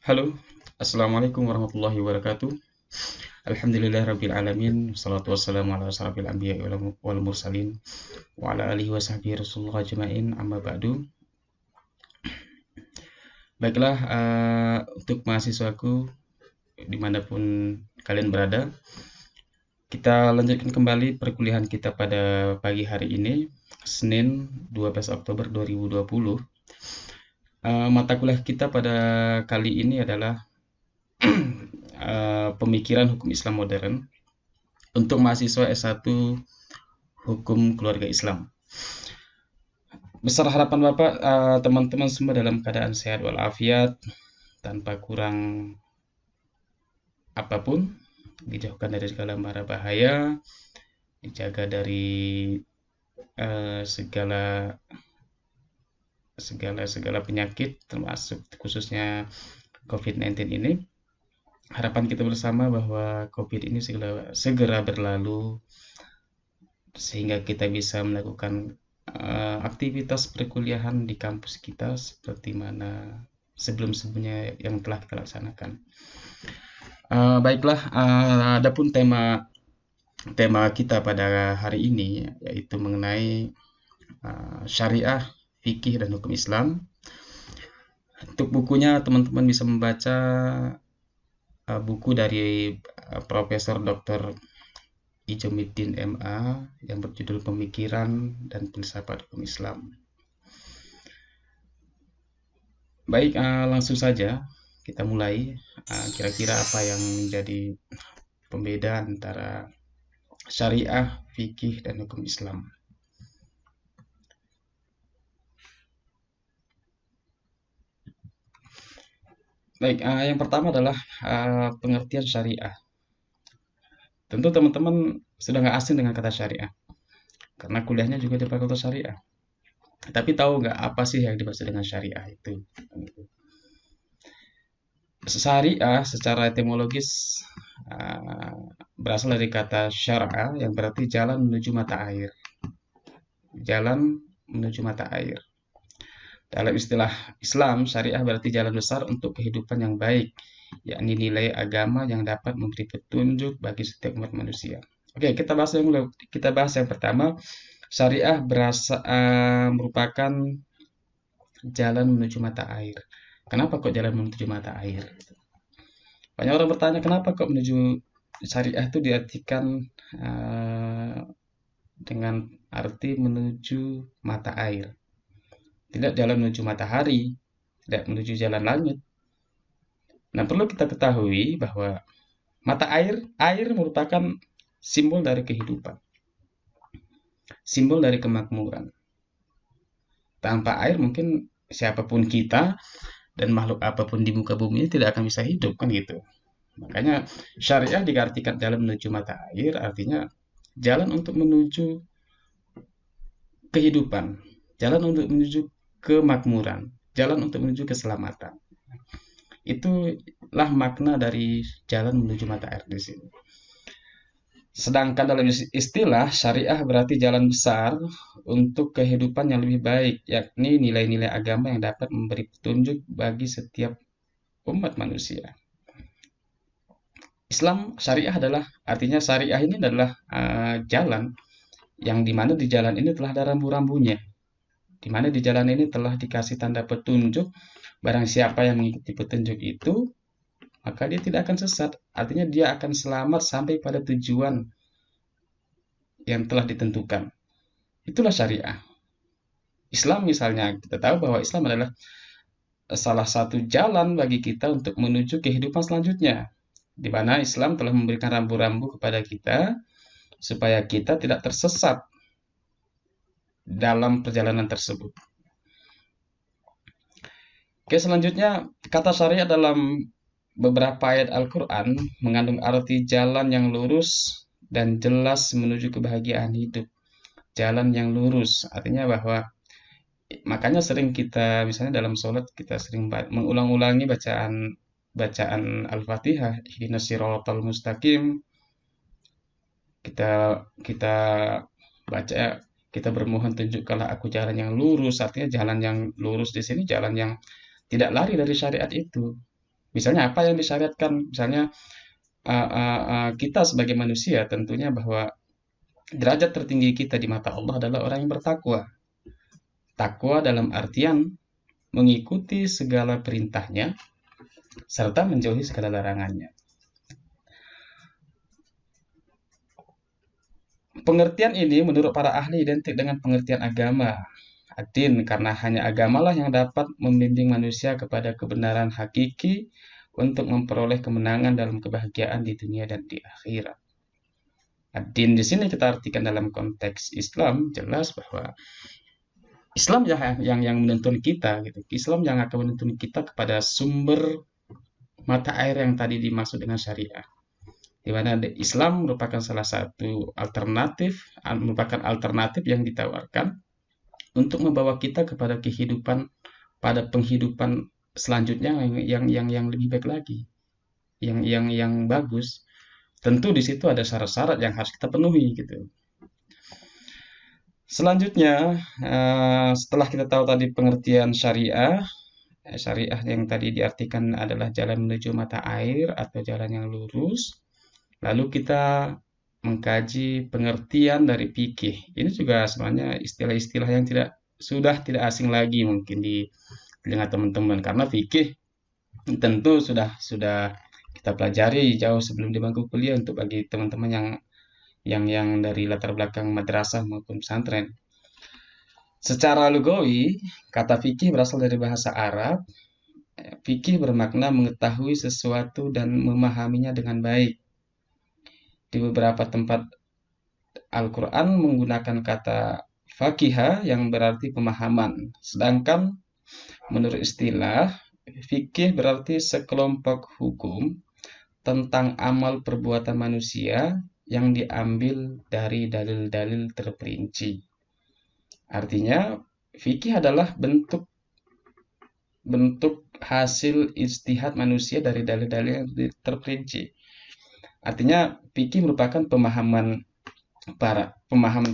Halo, Assalamualaikum warahmatullahi wabarakatuh. Alhamdulillahirabbil alamin, wassalatu wassalamu ala asrofil anbiya'i wal mursalin wa ala alihi wa sahbihi rasulullah ajmain, amma ba'du. Baiklah, untuk mahasiswaku dimanapun kalian berada, kita lanjutkan kembali perkuliahan kita pada pagi hari ini, Senin 12 Oktober 2020. Mata kuliah kita pada kali ini adalah pemikiran hukum Islam modern untuk mahasiswa S1 Hukum Keluarga Islam. Besar harapan Bapak, teman-teman semua dalam keadaan sehat walafiat, tanpa kurang apapun, dijauhkan dari segala mara bahaya, dijaga dari segala segala penyakit, termasuk khususnya COVID-19 ini. Harapan kita bersama bahwa COVID ini segera berlalu, sehingga kita bisa melakukan aktivitas perkuliahan di kampus kita seperti mana sebelum-sebelumnya yang telah kita laksanakan. Baiklah, adapun tema kita pada hari ini yaitu mengenai syariah, fikih dan hukum Islam. Untuk bukunya teman-teman bisa membaca buku dari Profesor Dr. Ijomiddin MA yang berjudul Pemikiran dan Filsafat Hukum Islam. Baik, langsung saja kita mulai. Kira-kira apa yang menjadi pembeda antara syariah, fikih, dan hukum Islam? Baik, yang pertama adalah pengertian syariah. Tentu teman-teman sudah nggak asing dengan kata syariah, karena kuliahnya juga di Fakultas Syariah. Tapi tahu nggak apa sih yang dimaksud dengan syariah itu? Syariah secara etimologis berasal dari kata syara yang berarti jalan menuju mata air. Jalan menuju mata air. Dalam istilah Islam, syariah berarti jalan besar untuk kehidupan yang baik, yakni nilai agama yang dapat memberi petunjuk bagi setiap umat manusia. Oke, kita bahas yang pertama. Syariah merupakan jalan menuju mata air. Kenapa kok jalan menuju mata air? Banyak orang bertanya, kenapa kok menuju syariah itu diartikan dengan arti menuju mata air. Tidak jalan menuju matahari, tidak menuju jalan langit. Nah, perlu kita ketahui bahwa mata air merupakan simbol dari kehidupan, simbol dari kemakmuran. Tanpa air mungkin siapapun kita dan makhluk apapun di muka bumi ini tidak akan bisa hidup, kan gitu. Makanya syariah diartikan jalan menuju mata air, artinya jalan untuk menuju kehidupan, jalan untuk menuju kemakmuran, jalan untuk menuju keselamatan. Itulah makna dari jalan menuju mata air di sini. Sedangkan dalam istilah syariah berarti jalan besar untuk kehidupan yang lebih baik, yakni nilai-nilai agama yang dapat memberi petunjuk bagi setiap umat manusia. Islam syariah artinya syariah ini adalah jalan yang dimana di jalan ini telah ada rambu-rambunya, di mana di jalan ini telah dikasih tanda petunjuk. Barang siapa yang mengikuti petunjuk itu, maka dia tidak akan sesat. Artinya dia akan selamat sampai pada tujuan yang telah ditentukan. Itulah syariah. Islam misalnya, kita tahu bahwa Islam adalah salah satu jalan bagi kita untuk menuju kehidupan selanjutnya, di mana Islam telah memberikan rambu-rambu kepada kita supaya kita tidak tersesat dalam perjalanan tersebut. Oke, selanjutnya kata syariat dalam beberapa ayat Al-Quran mengandung arti jalan yang lurus dan jelas menuju kebahagiaan hidup. Jalan yang lurus artinya bahwa makanya sering kita misalnya dalam sholat kita sering mengulang-ulangi bacaan Al-Fatihah, ihdinas siratal mustaqim. Kita baca, kita bermohon tunjukkanlah aku jalan yang lurus, artinya jalan yang lurus di sini jalan yang tidak lari dari syariat itu. Misalnya apa yang disyariatkan? Misalnya kita sebagai manusia tentunya bahwa derajat tertinggi kita di mata Allah adalah orang yang bertakwa. Takwa dalam artian mengikuti segala perintahnya serta menjauhi segala larangannya. Pengertian ini menurut para ahli identik dengan pengertian agama. Ad-din, karena hanya agamalah yang dapat membimbing manusia kepada kebenaran hakiki untuk memperoleh kemenangan dalam kebahagiaan di dunia dan di akhirat. Ad-din di sini kita artikan dalam konteks Islam, jelas bahwa Islam yang menuntun kita gitu. Islam yang akan menuntun kita kepada sumber mata air yang tadi dimaksud dengan syariah. Di mana Islam merupakan salah satu merupakan alternatif yang ditawarkan untuk membawa kita kepada pada penghidupan selanjutnya yang lebih baik lagi, yang bagus. Tentu di situ ada syarat-syarat yang harus kita penuhi gitu. Selanjutnya, setelah kita tahu tadi pengertian syariah, syariah yang tadi diartikan adalah jalan menuju mata air atau jalan yang lurus. Lalu kita mengkaji pengertian dari fikih. Ini juga sebenarnya istilah-istilah yang sudah tidak asing lagi mungkin di telinga teman-teman, karena fikih tentu sudah kita pelajari jauh sebelum di bangku kuliah untuk bagi teman-teman yang dari latar belakang madrasah maupun pesantren. Secara lugawi, kata fikih berasal dari bahasa Arab. Fikih bermakna mengetahui sesuatu dan memahaminya dengan baik. Di beberapa tempat Al-Quran menggunakan kata fakiha yang berarti pemahaman. Sedangkan menurut istilah, fikih berarti sekelompok hukum tentang amal perbuatan manusia yang diambil dari dalil-dalil terperinci. Artinya, fikih adalah bentuk hasil ijtihad manusia dari dalil-dalil yang terperinci. Artinya, fikih merupakan pemahaman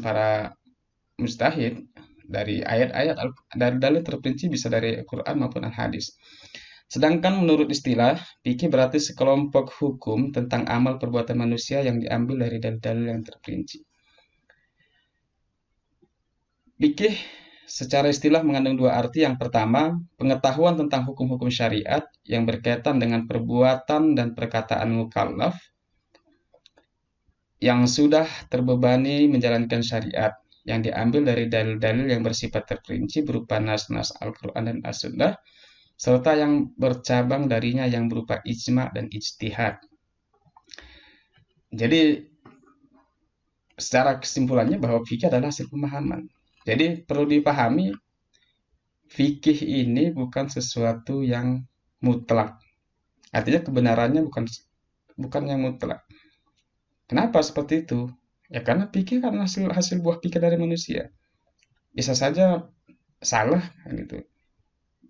para mujtahid dari ayat-ayat dari dalil terperinci, bisa dari Al-Quran maupun Al-Hadis. Sedangkan menurut istilah, fikih berarti sekelompok hukum tentang amal perbuatan manusia yang diambil dari dalil-dalil yang terperinci. Fikih secara istilah mengandung dua arti. Yang pertama, pengetahuan tentang hukum-hukum syariat yang berkaitan dengan perbuatan dan perkataan mukallaf yang sudah terbebani menjalankan syariat, yang diambil dari dalil-dalil yang bersifat terperinci berupa nas-nas Al-Quran dan As-Sunnah, serta yang bercabang darinya yang berupa ijma dan ijtihad. Jadi, secara kesimpulannya bahwa fikih adalah hasil pemahaman. Jadi, perlu dipahami, fikih ini bukan sesuatu yang mutlak. Artinya kebenarannya bukan yang mutlak. Kenapa seperti itu? Ya karena fikih kan hasil buah pikir dari manusia. Bisa saja salah kan gitu.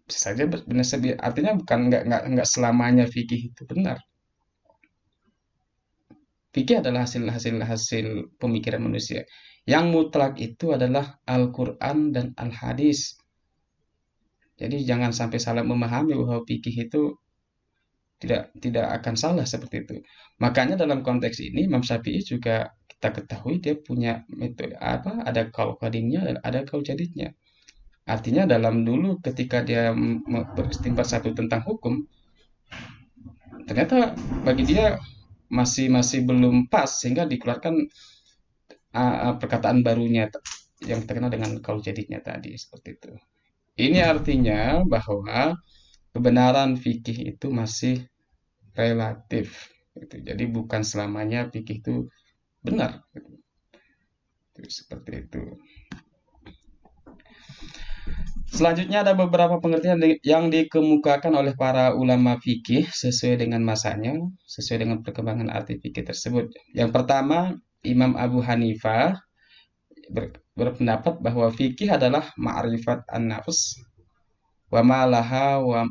Bisa saja benar, artinya bukan nggak selamanya fikih itu benar. Fikih adalah hasil pemikiran manusia. Yang mutlak itu adalah Al-Quran dan Al-Hadis. Jadi jangan sampai salah memahami bahwa fikih itu tidak akan salah seperti itu. Makanya dalam konteks ini Imam Syafi'i juga kita ketahui dia punya metode ada qaul qadimnya dan ada qaul jadidnya. Artinya dalam dulu ketika dia beristinbat satu tentang hukum, ternyata bagi dia masih belum pas sehingga dikeluarkan perkataan barunya yang terkenal dengan qaul jadidnya tadi, seperti itu. Ini artinya bahwa kebenaran fikih itu masih relatif gitu. Jadi bukan selamanya fikih itu benar gitu. Seperti itu. Selanjutnya ada beberapa pengertian yang dikemukakan oleh para ulama fikih sesuai dengan masanya, sesuai dengan perkembangan arti fikih tersebut. Yang pertama, Imam Abu Hanifah berpendapat bahwa fikih adalah ma'rifat an-nafs wa ma laha wa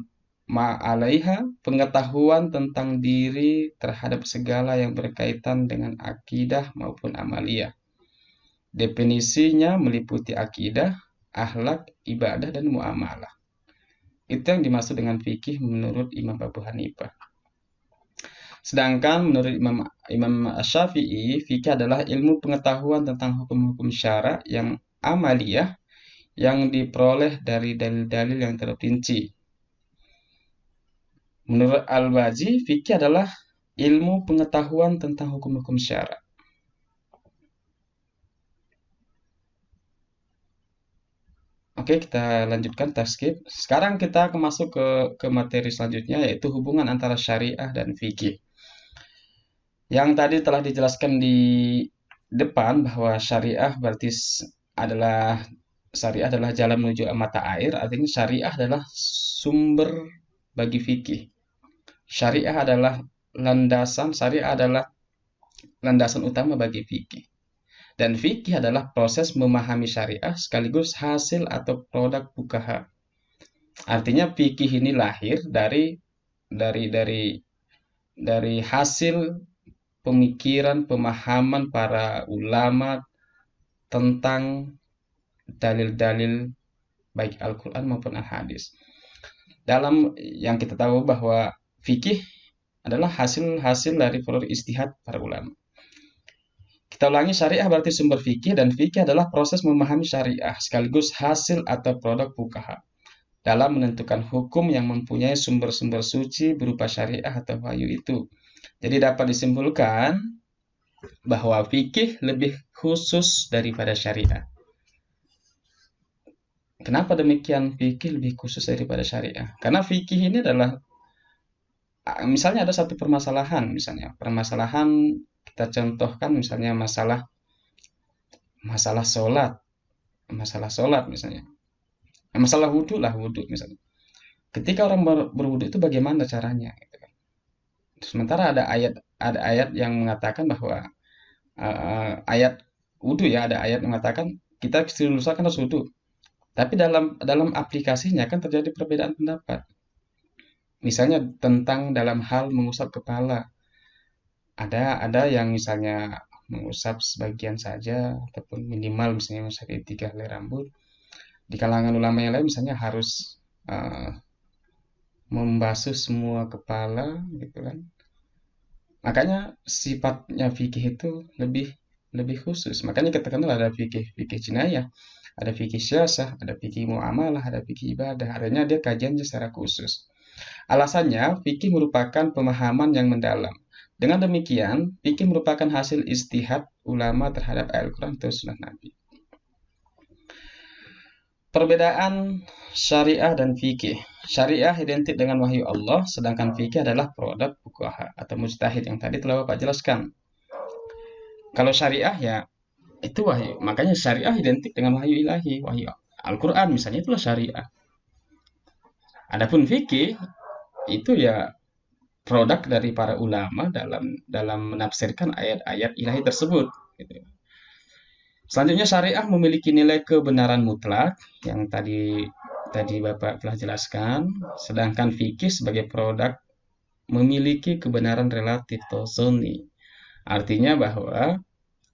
ma'alaiha, pengetahuan tentang diri terhadap segala yang berkaitan dengan akidah maupun amaliyah. Definisinya meliputi akidah, akhlak, ibadah, dan muamalah. Itu yang dimaksud dengan fikih menurut Imam Abu Hanifah. Sedangkan menurut Imam Syafi'i, fikih adalah ilmu pengetahuan tentang hukum-hukum syara yang amaliyah yang diperoleh dari dalil-dalil yang terperinci. Menurut Al-Baji, fikih adalah ilmu pengetahuan tentang hukum-hukum syara. Oke, kita lanjutkan, kita skip. Sekarang kita masuk ke materi selanjutnya, yaitu hubungan antara syariah dan fikih. Yang tadi telah dijelaskan di depan bahwa syariah adalah jalan menuju mata air, artinya syariah adalah sumber bagi fikih. Syariah adalah landasan utama bagi fikih. Dan fikih adalah proses memahami syariah sekaligus hasil atau produk fuqaha. Artinya fikih ini lahir dari hasil pemikiran, pemahaman para ulama tentang dalil-dalil baik Al-Quran maupun Al-Hadis. Dalam yang kita tahu bahwa fikih adalah hasil dari proses ijtihad para ulama. Kita ulangi, syariah berarti sumber fikih, dan fikih adalah proses memahami syariah sekaligus hasil atau produk fuqaha dalam menentukan hukum yang mempunyai sumber-sumber suci berupa syariah atau wahyu itu. Jadi dapat disimpulkan bahwa fikih lebih khusus daripada syariah. Kenapa demikian fikih lebih khusus daripada syariah? Karena fikih ini adalah, misalnya ada satu permasalahan, kita contohkan misalnya masalah sholat misalnya. Masalah wudhu misalnya. Ketika orang berwudhu itu bagaimana caranya? Gitu kan. Sementara ada ayat yang mengatakan bahwa ayat wudhu ya, ada ayat yang mengatakan kita sebelum sholat kan harus wudhu. Tapi dalam aplikasinya kan terjadi perbedaan pendapat. Misalnya tentang dalam hal mengusap kepala. Ada yang misalnya mengusap sebagian saja ataupun minimal misalnya mengusap 3 helai rambut. Di kalangan ulama yang lain misalnya harus membasuh semua kepala gitu kan. Makanya sifatnya fikih itu lebih khusus. Makanya kita kenal ada fikih jinayah, ada fikih syasah, ada fikih muamalah, ada fikih ibadah. Artinya dia kajiannya secara khusus. Alasannya, fikih merupakan pemahaman yang mendalam. Dengan demikian, fikih merupakan hasil ijtihad ulama terhadap Al-Quran atau Sunnah Nabi. Perbedaan syariah dan fikih. Syariah identik dengan wahyu Allah, sedangkan fikih adalah produk fuqaha atau mujtahid yang tadi telah Bapak jelaskan. Kalau syariah ya itu wahyu, makanya syariah identik dengan wahyu ilahi, wahyu Al-Quran misalnya, itulah syariah. Adapun fikih itu ya produk dari para ulama dalam menafsirkan ayat-ayat ilahi tersebut. Gitu. Selanjutnya, syariah memiliki nilai kebenaran mutlak yang tadi Bapak telah jelaskan, sedangkan fikih sebagai produk memiliki kebenaran relatif atau zonni. Artinya bahwa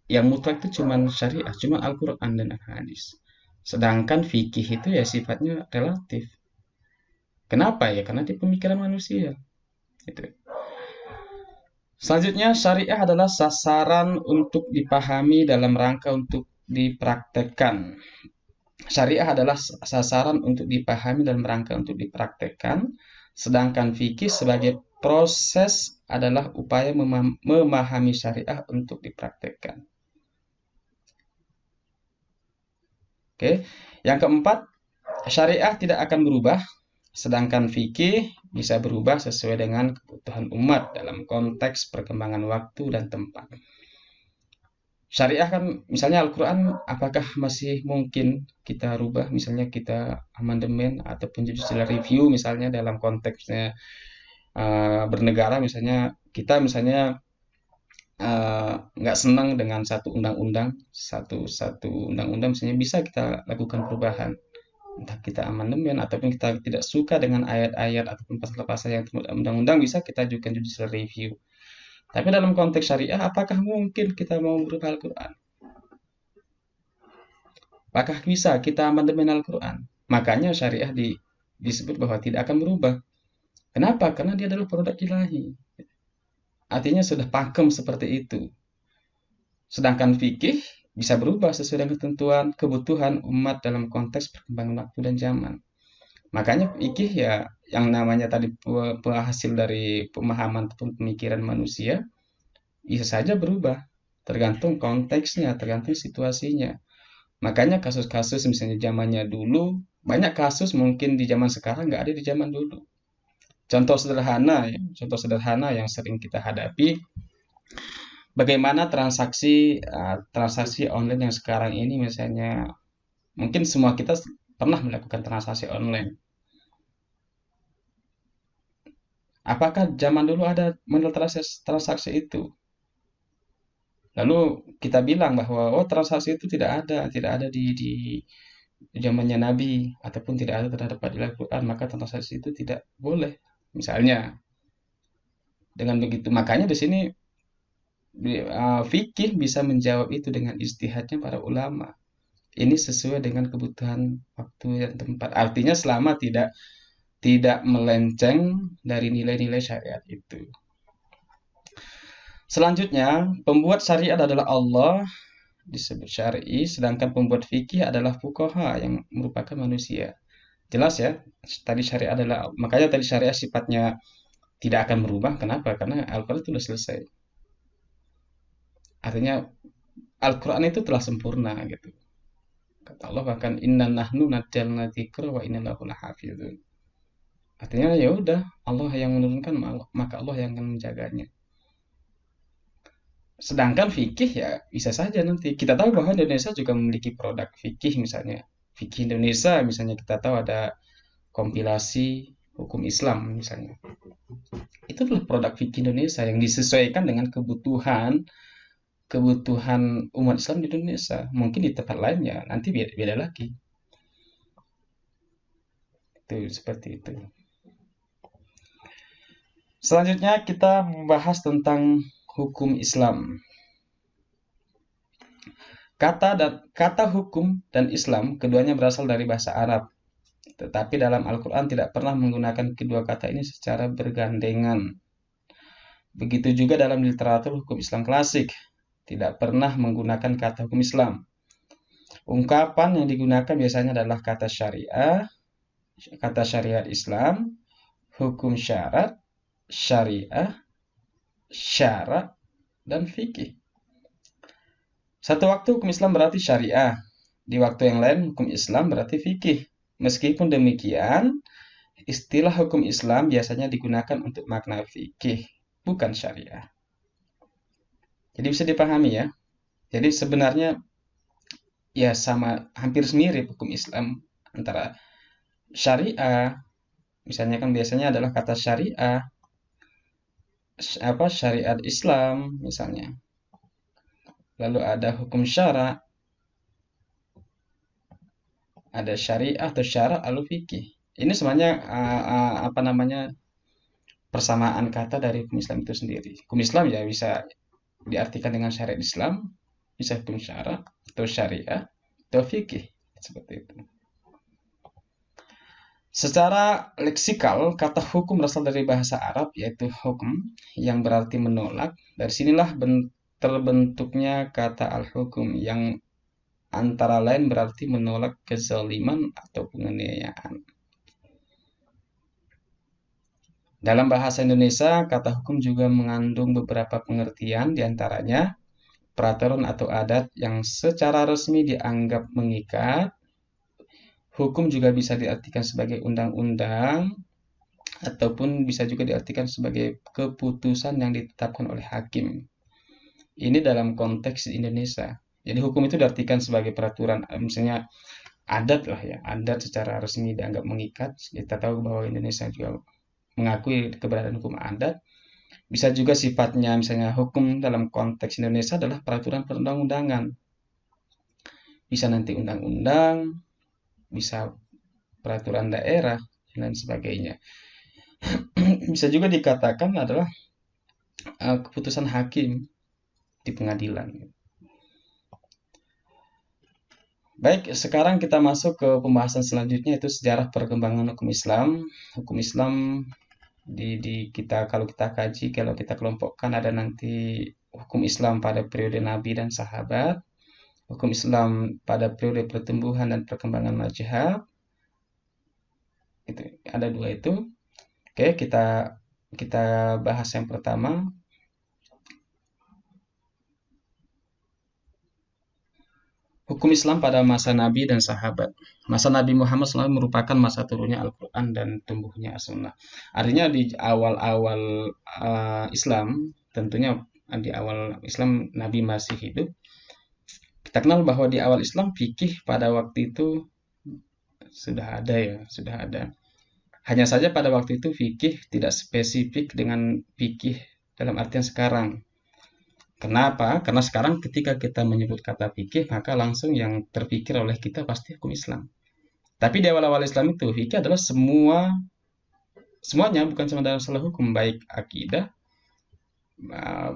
yang mutlak itu cuma syariah, cuma Al-Quran dan Al-Hadis. Sedangkan fikih itu ya sifatnya relatif. Kenapa ya? Karena di pemikiran manusia. Gitu. Selanjutnya, syariah adalah sasaran untuk dipahami dalam rangka untuk dipraktekkan. Syariah adalah sasaran untuk dipahami dalam rangka untuk dipraktekkan, sedangkan fikih sebagai proses adalah upaya memahami syariah untuk dipraktekkan. Oke, yang keempat, syariah tidak akan berubah, sedangkan fikih bisa berubah sesuai dengan kebutuhan umat dalam konteks perkembangan waktu dan tempat. Syariah kan, misalnya Al-Quran, apakah masih mungkin kita rubah, misalnya kita amandemen ataupun judicial review misalnya dalam konteksnya bernegara, misalnya kita nggak senang dengan satu undang-undang misalnya, bisa kita lakukan perubahan, entah kita amandemen ataupun kita tidak suka dengan ayat-ayat ataupun pasal-pasal yang undang-undang, bisa kita ajukan judicial review. Tapi dalam konteks syariah, apakah mungkin kita mau merubah Al-Quran? Apakah bisa kita amandemen Al-Quran? Makanya syariah disebut bahwa tidak akan berubah. Kenapa? Karena dia adalah produk ilahi. Artinya sudah pakem seperti itu. Sedangkan fikih bisa berubah sesuai dengan ketentuan kebutuhan umat dalam konteks perkembangan waktu dan zaman. Makanya fikih ya yang namanya tadi hasil dari pemahaman ataupun pemikiran manusia bisa saja berubah tergantung konteksnya, tergantung situasinya. Makanya kasus-kasus misalnya zamannya dulu, banyak kasus mungkin di zaman sekarang nggak ada di zaman dulu. Contoh sederhana ya, contoh sederhana yang sering kita hadapi, bagaimana transaksi online yang sekarang ini misalnya, mungkin semua kita pernah melakukan transaksi online. Apakah zaman dulu ada model transaksi itu? Lalu kita bilang bahwa oh transaksi itu tidak ada di zamannya Nabi ataupun tidak ada terhadap Al-Quran, maka transaksi itu tidak boleh. Misalnya dengan begitu, makanya di sini fikih bisa menjawab itu dengan ijtihadnya para ulama. Ini sesuai dengan kebutuhan waktu dan tempat. Artinya selama tidak melenceng dari nilai-nilai syariat itu. Selanjutnya, pembuat syariat adalah Allah, disebut syar'i, sedangkan pembuat fikih adalah fuqaha yang merupakan manusia. Jelas ya, tadi syariat adalah, makanya tadi syariat sifatnya tidak akan berubah. Kenapa? Karena Al-Quran itu sudah selesai. Artinya Al-Quran itu telah sempurna gitu. Kata Allah bahkan inna nahnu nazzalna dzikra wa inna lahu lahafizun. Artinya ya udah Allah yang menurunkan, maka Allah yang akan menjaganya. Sedangkan fikih ya bisa saja nanti. Kita tahu bahwa Indonesia juga memiliki produk fikih misalnya. Fikih Indonesia misalnya kita tahu ada kompilasi hukum Islam misalnya. Itu adalah produk fikih Indonesia yang disesuaikan dengan kebutuhan umat Islam di Indonesia. Mungkin di tempat lainnya nanti beda lagi. Itu seperti itu. Selanjutnya kita membahas tentang hukum Islam. Kata hukum dan Islam keduanya berasal dari bahasa Arab. Tetapi dalam Al-Quran tidak pernah menggunakan kedua kata ini secara bergandengan. Begitu juga dalam literatur hukum Islam klasik, tidak pernah menggunakan kata hukum Islam. Ungkapan yang digunakan biasanya adalah kata syariah, kata syariat Islam, hukum syarat, syariah, syara, dan fikih. Satu waktu hukum Islam berarti syariah, di waktu yang lain hukum Islam berarti fikih. Meskipun demikian, istilah hukum Islam biasanya digunakan untuk makna fikih, bukan syariah. Jadi bisa dipahami ya. Jadi sebenarnya ya sama, hampir mirip hukum Islam antara syariah, misalnya kan biasanya adalah kata syariah, syariat Islam misalnya. Lalu ada hukum syara, ada syariah atau syara, lalu fikih. Ini sebenarnya persamaan kata dari hukum Islam itu sendiri. Hukum Islam ya bisa diartikan dengan syariat Islam, bisa hukum syara atau syariah atau fikih seperti itu. Secara leksikal, kata hukum berasal dari bahasa Arab yaitu hukum yang berarti menolak. Dari sinilah terbentuknya kata al-hukum yang antara lain berarti menolak kezaliman atau penganiayaan. Dalam bahasa Indonesia, kata hukum juga mengandung beberapa pengertian, diantaranya peraturan atau adat yang secara resmi dianggap mengikat. Hukum juga bisa diartikan sebagai undang-undang, ataupun bisa juga diartikan sebagai keputusan yang ditetapkan oleh hakim. Ini dalam konteks Indonesia. Jadi hukum itu diartikan sebagai peraturan, misalnya adat lah ya, adat secara resmi dianggap mengikat. Kita tahu bahwa Indonesia juga mengakui keberadaan hukum adat. Bisa juga sifatnya, misalnya hukum dalam konteks Indonesia adalah peraturan perundang-undangan. Bisa nanti undang-undang, bisa peraturan daerah, dan lain sebagainya. Bisa juga dikatakan adalah keputusan hakim di pengadilan. Baik, sekarang kita masuk ke pembahasan selanjutnya, itu sejarah perkembangan hukum Islam. Hukum Islam di kita, kalau kita kaji, kalau kita kelompokkan, ada nanti hukum Islam pada periode Nabi dan sahabat, hukum Islam pada periode pertumbuhan dan perkembangan mazhab. Itu ada dua itu. Oke, kita bahas yang pertama. Hukum Islam pada masa Nabi dan sahabat. Masa Nabi Muhammad SAW merupakan masa turunnya Al-Quran dan tumbuhnya As-Sunnah. Artinya di awal-awal Islam, tentunya di awal Islam Nabi masih hidup. Kita kenal bahwa di awal Islam fikih pada waktu itu sudah ada ya, sudah ada. Hanya saja pada waktu itu fikih tidak spesifik dengan fikih dalam artian sekarang. Kenapa? Karena sekarang ketika kita menyebut kata fikih, maka langsung yang terpikir oleh kita pasti hukum Islam. Tapi di awal-awal Islam itu fikih adalah semuanya, bukan cuma dalam masalah hukum, baik akidah,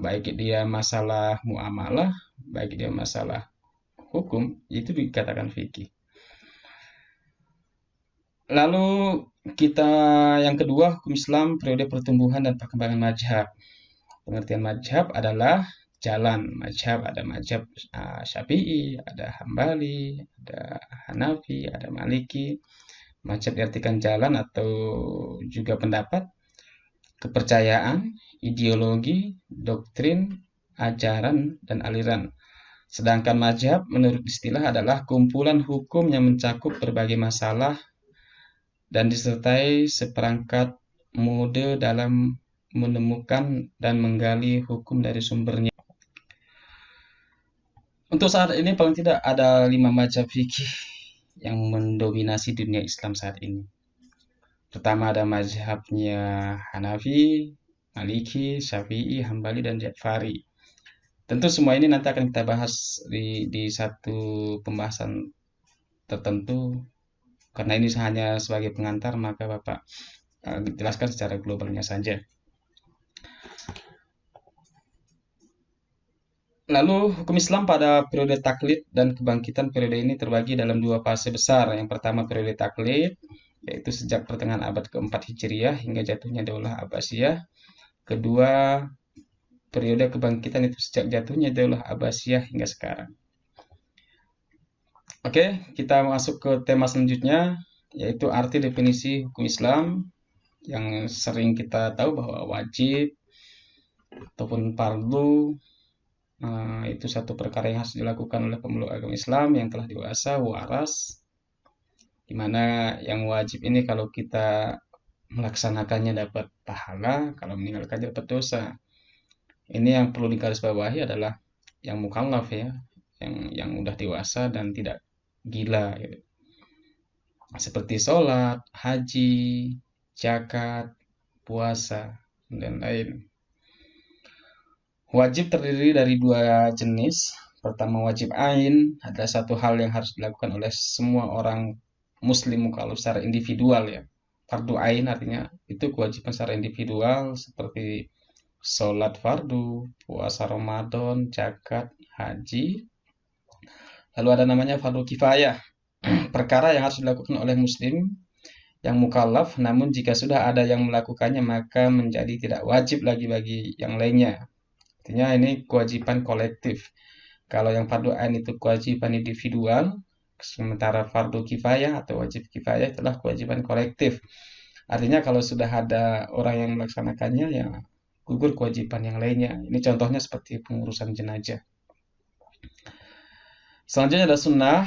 baik dia masalah muamalah, baik dia masalah hukum, itu dikatakan fikih. Lalu kita yang kedua, hukum Islam periode pertumbuhan dan perkembangan mazhab. Pengertian mazhab adalah jalan. Mazhab ada mazhab Syafi'i, ada Hambali, ada Hanafi, ada Maliki. Mazhab diartikan jalan atau juga pendapat, kepercayaan, ideologi, doktrin, ajaran, dan aliran. Sedangkan mazhab menurut istilah adalah kumpulan hukum yang mencakup berbagai masalah dan disertai seperangkat mode dalam menemukan dan menggali hukum dari sumbernya. Untuk saat ini paling tidak ada 5 mazhab fikih yang mendominasi dunia Islam saat ini. Pertama ada mazhabnya Hanafi, Maliki, Syafi'i, Hambali, dan Ja'fari. Tentu semua ini nanti akan kita bahas di satu pembahasan tertentu. Karena ini hanya sebagai pengantar, maka Bapak jelaskan secara globalnya saja. Lalu hukum Islam pada periode taklid dan kebangkitan periode ini terbagi dalam 2 fase besar. Yang pertama periode taklid, yaitu sejak pertengahan abad keempat Hijriah hingga jatuhnya Daulah Abbasiyah. Kedua, periode kebangkitan itu sejak jatuhnya Daulah Abbasiyah hingga sekarang. Oke, kita masuk ke tema selanjutnya, yaitu arti definisi hukum Islam yang sering kita tahu bahwa wajib ataupun fardu itu satu perkara yang harus dilakukan oleh pemeluk agama Islam yang telah dewasa, waras, di mana yang wajib ini kalau kita melaksanakannya dapat pahala, kalau meninggalkannya dapat dosa. Ini yang perlu digarisbawahi adalah yang mukallaf ya, yang udah dewasa dan tidak gila gitu. Seperti sholat, haji, zakat, puasa, dan lain. Wajib terdiri dari 2 jenis. Pertama wajib ain, adalah satu hal yang harus dilakukan oleh semua orang muslim kalau secara individual ya. Fardu ain artinya itu kewajiban secara individual seperti sholat fardu, puasa Ramadan, zakat, haji. Lalu ada namanya fardu kifayah, perkara yang harus dilakukan oleh muslim yang mukallaf, namun jika sudah ada yang melakukannya maka menjadi tidak wajib lagi bagi yang lainnya. Artinya ini kewajiban kolektif. Kalau yang fardu ain itu kewajiban individual, sementara fardu kifayah atau wajib kifayah itulah kewajiban kolektif. Artinya kalau sudah ada orang yang melaksanakannya, ya gugur kewajiban yang lainnya. Ini contohnya seperti pengurusan jenazah. Selanjutnya ada sunnah.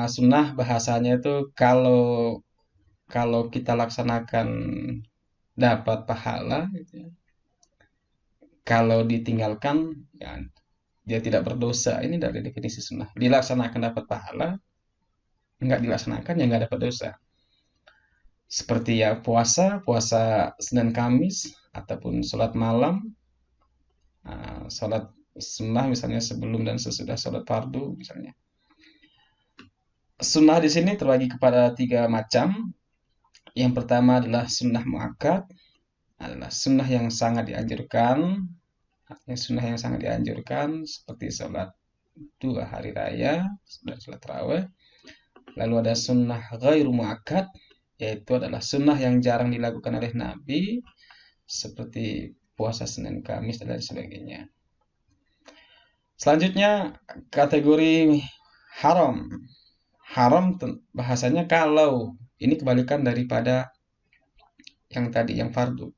Sunnah bahasanya itu kalau kita laksanakan dapat pahala, gitu ya. Kalau ditinggalkan, ya dia tidak berdosa. Ini dari definisi sunnah. Dilaksanakan dapat pahala, nggak dilaksanakan ya nggak dapat dosa. Seperti ya puasa Senin Kamis, ataupun sholat malam, sholat sunnah misalnya sebelum dan sesudah sholat fardu misalnya. Sunnah di sini terbagi kepada 3 macam. Yang pertama adalah sunnah muakkad, adalah sunnah yang sangat dianjurkan. Artinya sunnah yang sangat dianjurkan seperti sholat 2 hari raya dan sholat tarawih. Lalu ada sunnah ghairu muakkad, yaitu adalah sunnah yang jarang dilakukan oleh Nabi, seperti puasa Senin Kamis dan lain sebagainya. Selanjutnya kategori haram. Haram bahasanya kalau, ini kebalikan daripada yang tadi, yang fardu.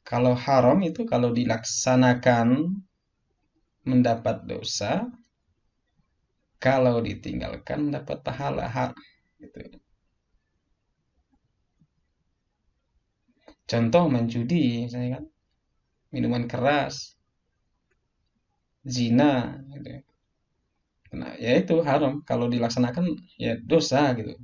Kalau haram itu kalau dilaksanakan mendapat dosa, kalau ditinggalkan mendapat pahala. Gitu. Contoh menjudi, misalnya kan, minuman keras, zina, gitu. Nah, ya itu haram. Kalau dilaksanakan ya dosa gitu.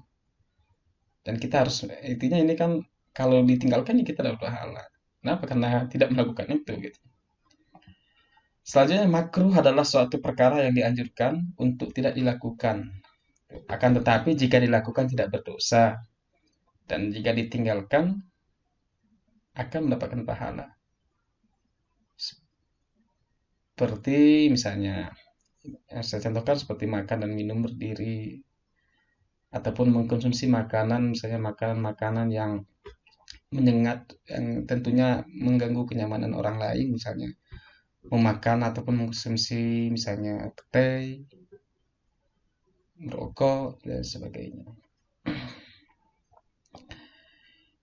Dan kita harus, intinya ini kan kalau ditinggalkan ya kita dapat pahala. Kenapa? Karena tidak melakukan itu gitu. Selanjutnya makruh adalah suatu perkara yang dianjurkan untuk tidak dilakukan. Akan tetapi jika dilakukan tidak berdosa dan jika ditinggalkan akan mendapatkan pahala. Seperti misalnya yang saya contohkan seperti makan dan minum berdiri ataupun mengkonsumsi makanan, misalnya makanan-makanan yang menyengat, yang tentunya mengganggu kenyamanan orang lain, misalnya memakan ataupun mengkonsumsi misalnya teh, merokok dan sebagainya.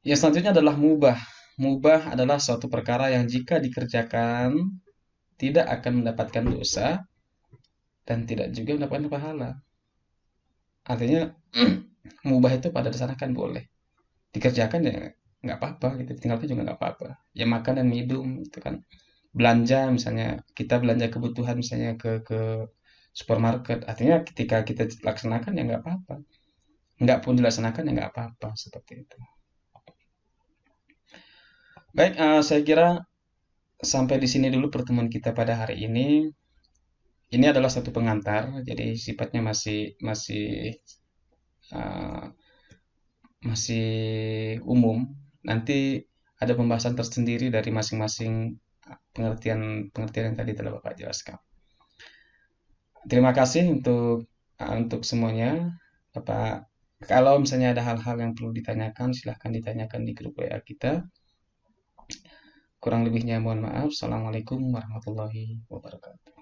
Yang selanjutnya adalah mubah. Mubah adalah suatu perkara yang jika dikerjakan tidak akan mendapatkan dosa dan tidak juga mendapatkan pahala. Artinya mubah itu pada dasarnya kan boleh dikerjakan, ya nggak apa-apa gitu, tinggalkan juga nggak apa-apa. Ya makan dan minum itu kan, belanja misalnya kita belanja kebutuhan misalnya ke supermarket, artinya ketika kita laksanakan ya nggak apa-apa, nggak pun dilaksanakan ya nggak apa-apa, seperti itu. Baik, saya kira sampai di sini dulu pertemuan kita pada hari ini. Ini adalah satu pengantar, jadi sifatnya masih masih uh, masih umum. Nanti ada pembahasan tersendiri dari masing-masing pengertian-pengertian yang tadi telah Bapak jelaskan. Terima kasih untuk semuanya. Bapak, kalau misalnya ada hal-hal yang perlu ditanyakan, silahkan ditanyakan di grup WA kita. Kurang lebihnya mohon maaf. Assalamualaikum warahmatullahi wabarakatuh.